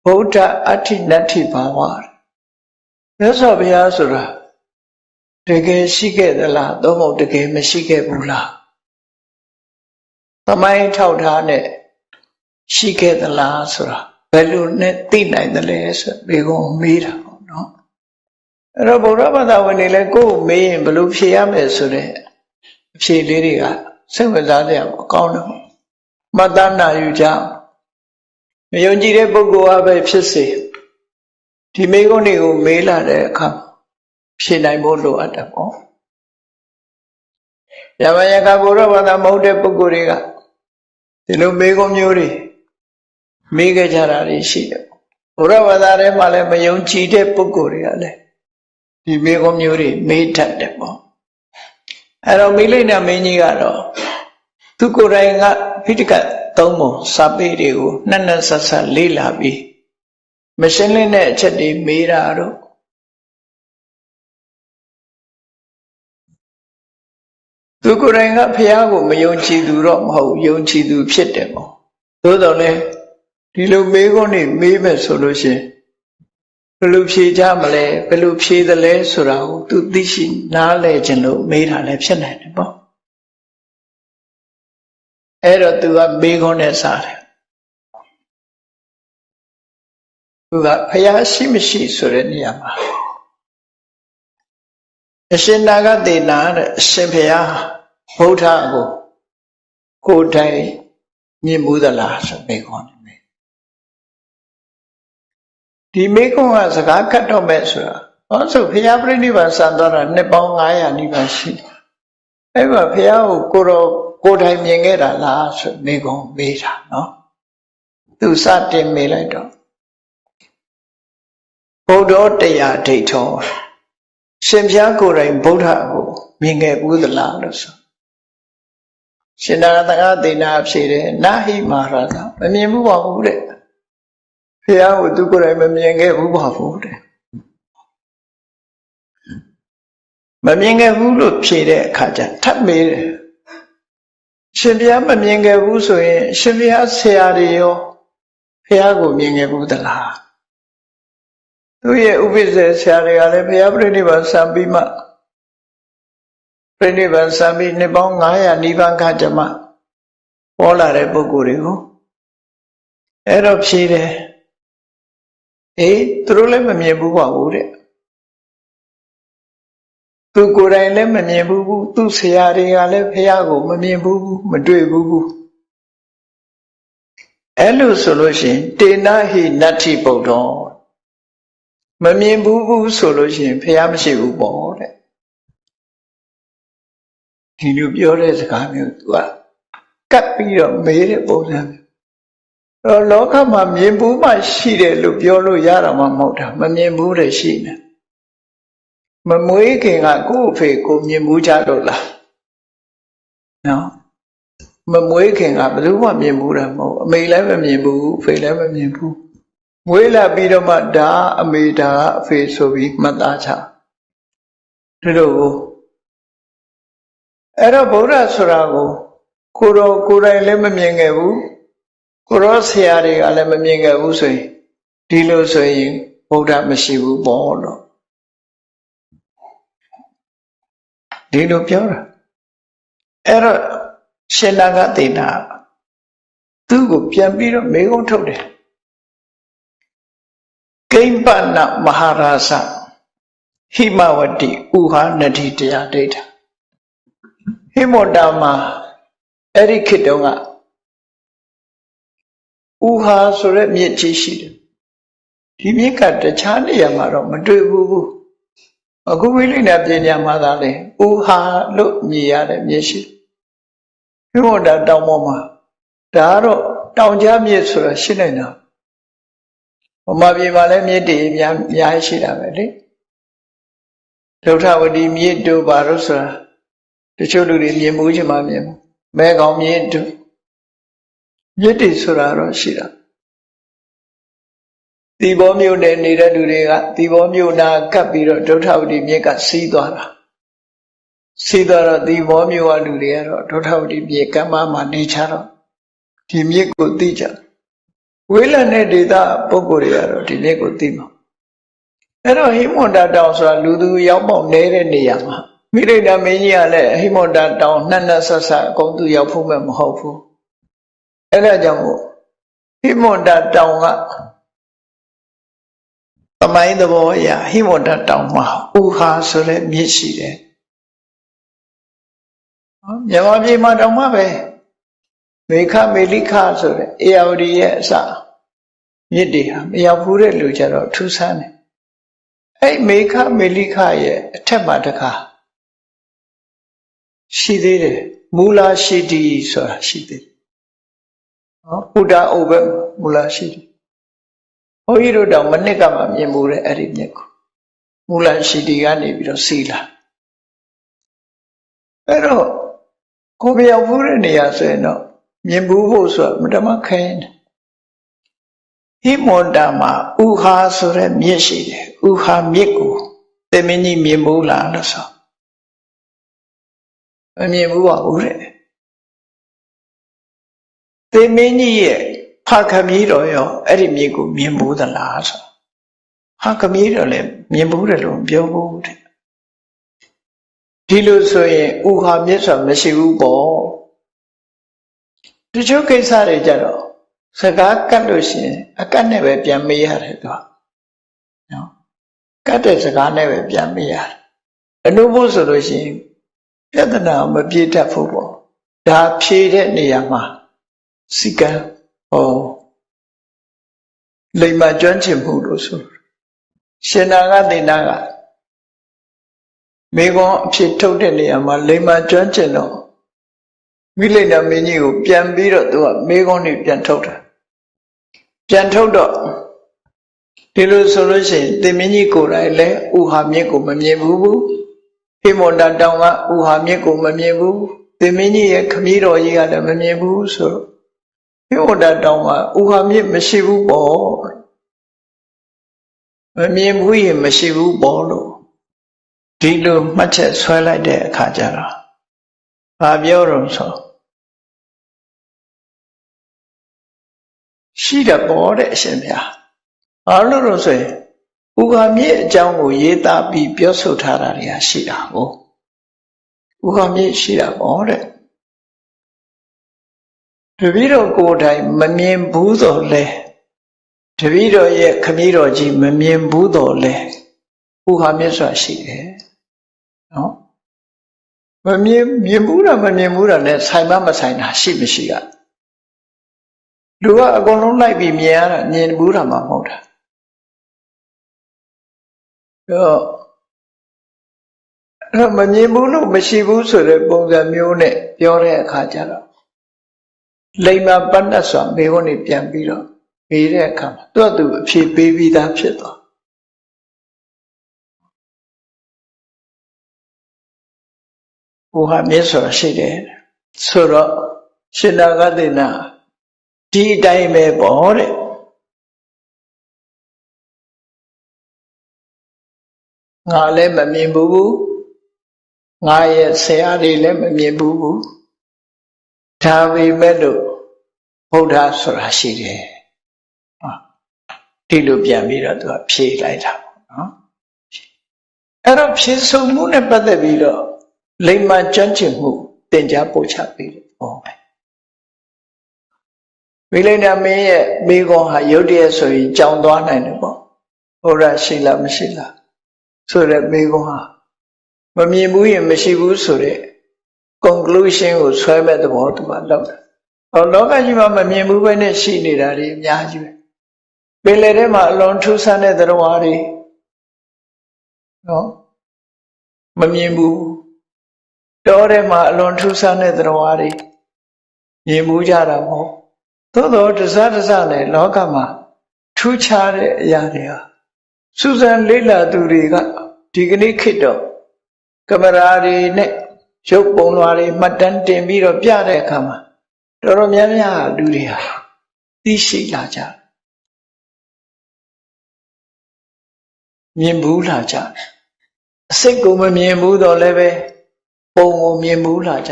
ဗုဒ္ဓအဋ္ဌိနတ္ထိဘာဝမြတ်စွာဘုရားဆိုတာတကယ်ရှိခဲ့သလားသို့မဟုတ်တကယ်မရှိခဲ့ဘူးလားသမိုင်းထောက်ထားနဲ့ရှိခဲ့သလားဆိုတာဘယ်လိုနဲ့သိနိုင်တယ်လဲဆိုဘေကုံမေးတာပေါ့နော်အဲ့တော့ဗုဒ္ဓဘာသာဝင်တွေလည်းကိုယ်မေးရင်ဘယ်လိုဖြေရမလဲဆိုတဲ့အဖြေလေးတွေကစိတ်ဝင်စားကြအောင်အကောင်းတယ်မှတ်သားနိုင်ယူကြမယုံကြည်တဲ့ပုဂ္ဂိုလ်အပဲဖြစ်စေဒီမေကုံတွေကိုမေးလာတဲ့အခါဖြေနိုင်ဖို့လိုအပ်တယ်ပေါ့ယမယကဗုဒ္ဓဘာသာမဟုတ်တဲ့ပုဂ္ဂိုလ်တွေကဒီလိုမေကုံမျိုးတွေမေးကြကြတာတွေရှိတယ်ဗုဒ္ဓဘာသာထဲမှာလည်းမယုံကြည်တဲ့ပုဂ္ဂိုလ်တွေကလည်းဒီမေကုံမျိုးတွေမေးတတ်တယ်ပေါ့အဲ့တော့မိလိမ့်နာမင်းကြီးကတော့သူကိုယ်တိုင်ကဖိဋကသုံးပုံစာပေတွေကိုနှစ်ဆက်ဆက်လေ့လာပြီးမရှင်းလင်းတဲ့အချက်တွေမေးတာတော့သူကိုယ်တိုင်ကဘုရားကိုမယုံကြည်သူတော့မဟုတ်ယုံကြည်သူဖြစ်တယ်ပေါ့သို့တော်လည်းဒီလိုမေးခွန်းတွေမေးမယ်ဆိုလို့ရှိရင်ဘယ်လိုဖြေကြမလဲဘယ်လိုဖြေသလဲဆိုတာကိုသူသိရှိနားလည်ခြင်းလို့မေးတာလည်းဖြစ်နိုင်တယ်ပေါ့အဲ့တော့သူကမေးခွန်းနဲ့စားတယ်သူကဘုရားရှိမရှိဆိုတဲ့နေရာမှာအရှင်နာဂသေနာတဲ့အရှင်ဘုရားဗုဒ္ဓကိုယ်တိုင်မြင်မှုသလားဆိုမေးခွန်းနေဒီမေးခွန်းကစကားခတ်တော့မဲ့ဆိုတာဟောဆိုဘုရားပြိဋိဘံစံသွားတာနှစ်ပေါင်း900နီးပါးရှိတယ်အဲ့မှာဘုရားကိုကိုယ်တိုင်မြင်ခဲ့တာလားဆိုမေးခွန်းမေးတာနော်သူစတင်မေးလိုက်တော့ဗုဒ္ဓတရားဒိဋ္ဌောရှင်ဘုရားကိုယ်တိုင်ဗုဒ္ဓကိုမြင်ခဲ့ဘူးသလားလို့ဆိုရှင်နာဂသေနာဖြေတယ်နာဟိမဟာရသမမြင်ဘူးပါဘူးတဲ့ဘုရားကိုသူကိုယ်တိုင်မမြင်ခဲ့ဘူးပါဘူးတဲ့မမြင်ခဲ့ဘူးလို့ဖြေတဲ့အခါကျထပ်မေးတယ်ရှင်ဘုရားမမြင်ခဲ့ဘူးဆိုရင်ရှင်ဘုရားဆရာတွေရောဘုရားကိုမြင်ခဲ့ဘူးသလားသူရဲ့ဥပိ္ပဇေဆရာတွေကလည်းဘုရားပြိဋိဘံစံပြီးမှပြိဋိဘံစံပြီးနှစ်ပေါင်း900နီးပါးခန့်ကြမှာပေါ်လာတဲ့ပုဂ္ဂိုလ်တွေကိုအဲ့တော့ဖြေတယ်သူတို့လည်းမမြင်ဘူးပါဘူးတဲ့သူကိုယ်တိုင်လည်းမမြင်ဘူးသူဆရာတွေကလည်းဘုရားကိုမမြင်ဘူးမတွေ့ဘူးအဲ့လိုဆိုလို့ရှိရင်တေနဟိနတ္ထိဗုဒ္ဓောမမြင်ဘူးဆိုလို့ရှိရင်ဘုရားမရှိဘူးပေါ့တဲ့ဒီလိုပြောတဲ့စကားမျိုးသူကကပ်ပြီးတော့မေးတဲ့ပုံစံမျိုးလောကမှာမြင်ဘူးမှရှိတယ်လို့ပြောလို့ရတာမှမဟုတ်တာမမြင်ဘူးတဲ့ရှိနေမမွေးခင်ကကိုယ့်အဖေကိုမြင်ဘူးကြလို့လားနော်မမွေးခင်ကဘယ်သူမှမြင်ဘူးတာမဟုတ်အမေလည်းမမြင်ဘူးအဖေလည်းမမြင်ဘူးမွေးလာပြီးတော့မှဒါအမေဒါအဖေဆိုပြီးမှတ်သားချဒီလိုအဲ့တော့ဗုဒ္ဓဆိုတာကိုကိုယ်တိုင်လည်းမမြင်ခဲ့ဘူးကိုရောဆရာတွေကလည်းမမြင်ခဲ့ဘူးဆိုရင်ဒီလိုဆိုရင်ဗုဒ္ဓမရှိဘူးပေါ့လို့ဒီလိုပြောတာအဲ့တော့ရှင်နာဂသေနာသူ့ကိုပြန်ပြီးတော့မေးခွန်းထုတ်တယ်ကိမ္ပနမဟာရာဇဟိမဝတိဥဟာနတိတရားဒိဋ္ဌဟိမဝတ္တမှာအဲ့ဒီခေတ်တုန်းကဥဟာဆိုတဲ့မြစ်ကြီးရှိတယ်ဒီမြစ်ကတခြားနေရာမှာတော့မတွေ့ဘူးအခုဝိလိဏပညာမှာသာလေဥဟာလို့မြည်ရတဲ့မြစ်ရှိဟိမဝတ္တတောင်ပေါ်မှာဒါကတော့တောင်ကြားမြစ်ဆိုတာရှိနေတာဗမာပြည်မှာလည်းမြစ်တွေအများရှိတာပဲလေဒုဋ္ဌဝတီမြစ်တို့ဘာလို့ဆိုတာတချို့လူတွေမြင်မှုချင်မှမြင်မဲကောင်းမြစ်တို့မြစ်တွေဆိုတာတော့ရှိတာသီပေါမြို့နယ်နေတဲ့လူတွေကသီပေါမြို့နာကပ်ပြီးတော့ဒုဋ္ဌဝတီမြစ်ကစီးသွားတာစီးသွားတော့သီပေါမြို့ကလူတွေကတော့ဒုဋ္ဌဝတီမြစ်ကမ်းမှာနေချတော့ဒီမြစ်ကိုသိကြ ဝေးလံတဲ့ဒေသပုဂ္ဂိုလ်တွေကတော့ဒီနေ့ကိုသိမှာအဲ့တော့ဟိမဝန္တာတောင်ဆိုတာလူသူရောက်ပေါက်နေတဲ့နေရာမှာမိရိဒမင်းကြီးကလည်းဟိမဝန္တာတောင်နှစ်ဆက်ဆက်အကုန်သူရောက်ဖို့မဟုတ်ဘူးအဲ့ဒါကြောင့်မို့ဟိမဝန္တာတောင်ကသမိုင်းသဘောအရဟိမဝန္တာတောင်မှာဥဟာဆိုတဲ့မြစ်ရှိတယ်မြန်မာပြည်မှာတောင်မှပဲမေခမေလိခဆိုတဲ့အေယဝတီရဲ့အစမြစ်တွေဟာမရောက်ဘူးတဲ့လူကြတော့ထူးဆန်းတယ်အဲ့မေခမေလိခရဲ့အထက်မှာတခါရှိသေးတယ်မူလာရှိတီဆိုတာရှိသေးတယ်ဘုဒ္ဓအုပ်ပဲမူလာရှိတီဘုန်းကြီးတို့တောင်မနစ်ကမှမြင်မှုတဲ့အဲ့ဒီမြစ်ကိုမူလာရှိတီကနေပြီးတော့စီလာအဲ့တော့ကိုမရောက်ဘူးတဲ့နေရာဆိုရင်တော့မြင်ဘူးဖို့ဆိုတာမတမခိုင်းဟိမဝန္တာမှာဥဟာဆိုတဲ့မြစ်ရှိတယ်ဥဟာမြစ်ကိုသင်မင်းကြီးမြင်ဘူးလားလို့ဆိုမမြင်ဘူးပါဘူးတဲ့သင်မင်းကြီးရဲ့ဖခမည်းတော်ရောအဲ့ဒီမြစ်ကိုမြင်ဘူးသလားဆိုဖခမည်းတော်လည်းမြင်ဘူးတယ်လို့ပြောဘူးတဲ့ဒီလိုဆိုရင်ဥဟာမြစ်ဆိုတာမရှိဘူးပေါ့တချို့ကိစ္စတွေကြတော့စကားကတ်လို့ရှိရင်အကတ်နဲ့ပဲပြန်မေးရတယ်သူကနော်ကတ်တဲ့စကားနဲ့ပဲပြန်မေးရတယ်အနုဘုဆိုလို့ရှိရင်ပြဿနာမပြေတတ်ဘူးပေါ့ဒါဖြေတဲ့နေရာမှာစီကံလိမ္မာကျွမ်းကျင်မှုလို့ဆိုရှင်နာကသေနာကမိဂွန်အဖြစ်ထုတ်တဲ့နေရာမှာလိမ္မာကျွမ်းကျင်တော့မိလိန်နာမင်းကြီးကိုပြန်ပြီးတော့သူကမိဂွန်တွေပြန်ထုတ်တာပြန်ထုတ်တော့ဒီလိုဆိုလို့ရှိရင်သင်မင်းကြီးကိုယ်တိုင်လည်းဥဟာမြစ်ကိုမမြင်ဘူးဟိမဝန္တာတောင်ကဥဟာမြစ်ကိုမမြင်ဘူးသင်မင်းကြီးရဲ့ခမည်းတော်ကြီးကလည်းမမြင်ဘူးဆိုတော့ဟိမဝန္တာတောင်ကဥဟာမြစ်မရှိဘူးပေါ့မမြင်ဘူးရင်မရှိဘူးပေါ့လို့ဒီလိုမှတ်ချက်ဆွဲလိုက်တဲ့အခါကျတော့ဘာပြောတော့ဆိုရှိတယ်ပေါ့တဲ့အရှင်ဗျာဘာလို့လို့ဆိုရင်ဥဟာမြစ်အကြောင်းကိုရေးသားပြီးပြောဆိုထားတာတွေရှိတာကိုဥဟာမြစ်ရှိတာပေါ့တဲ့တပည့်တော်ကိုယ်တိုင်မမြင်ဘူးတော့လဲတပည့်တော်ရဲ့ခမည်းတော်ကြီးမမြင်ဘူးတော့လဲဥဟာမြစ်ဆိုတာရှိတယ်နော်မမြင်ဘူးတာမမြင်ဘူးတာနဲ့ဆိုင်မဆိုင်တာရှိမရှိကလူကအကုန်လုံးလိုက်ပြီးမြင်ရတာမြင်ဘူးတာမှမဟုတ်တာအဲ့မမြင်ဘူးလို့မရှိဘူးဆိုတဲ့ပုံစံမျိုးနဲ့ပြောတဲ့အခါကျတော့လိမ္မာပတ္တဆိုမေဝနေပြန်ပြီးတော့မေးတဲ့အခါမှာသူ့အဖြေပေးပြီးသားဖြစ်သွားဟိုဟာမြစ်ဆိုတာရှိတယ်ဆိုတော့ရှင်နာဂတိနာဒီအတိုင်းပဲပေါ့တဲ့ငါလည်းမမြင်ဘူးငါရဲ့ဆရာတွေလည်းမမြင်ဘူးဒါပေမဲ့လို့ဘုရားဆိုတာရှိတယ်ဒီလိုပြန်ပြီးတော့သူကဖြေလိုက်တာပေါ့နော်အဲ့တော့ဖြေဆိုမှုနဲ့ပတ်သက်ပြီးတော့လိမ္မာကျွမ်းကျင်မှုသင်ကြားပို့ချပေးတယ်ပေါ့မိလိန်နာမင်းရဲ့မိဂွန်ဟာရုတ်တရက်ဆိုရင်ကြောင်သွားနိုင်တယ်ပေါ့ဘုရားရှိလားမရှိလားဆိုတဲ့မိဂွန်ဟာမမြင်ဘူးရင်မရှိဘူးဆိုတဲ့ conclusion ကိုဆွဲမဲ့သဘောသူကလောက်တယ်လောကကြီးမှာမမြင်ဘူးပဲနဲ့ရှိနေတာတွေအများကြီးပဲပင်လယ်ထဲမှာအလွန်ထူးဆန်းတဲ့သတ္တဝါတွေနော်မမြင်ဘူးတောထဲမှာအလွန်ထူးဆန်းတဲ့သတ္တဝါတွေမြင်မှုကြတာမဟုတ်သို့တော့တစားနဲ့လောကမှာထူးခြားတဲ့အရာတွေဟာစူးစမ်းလေ့လာသူတွေကဒီကနေ့ခေတ်တော့ကင်မရာတွေနဲ့ရုပ်ပုံလွှာတွေမှတ်တမ်းတင်ပြီးတော့ပြတဲ့အခါမှာတော်တော်များများလူတွေဟာသိရှိလာကြမြင်ဘူးလာကြအစိတ်ကိုမမြင်ဘူးတော့လည်းပဲပုံကိုမြင်ဘူးလာကြ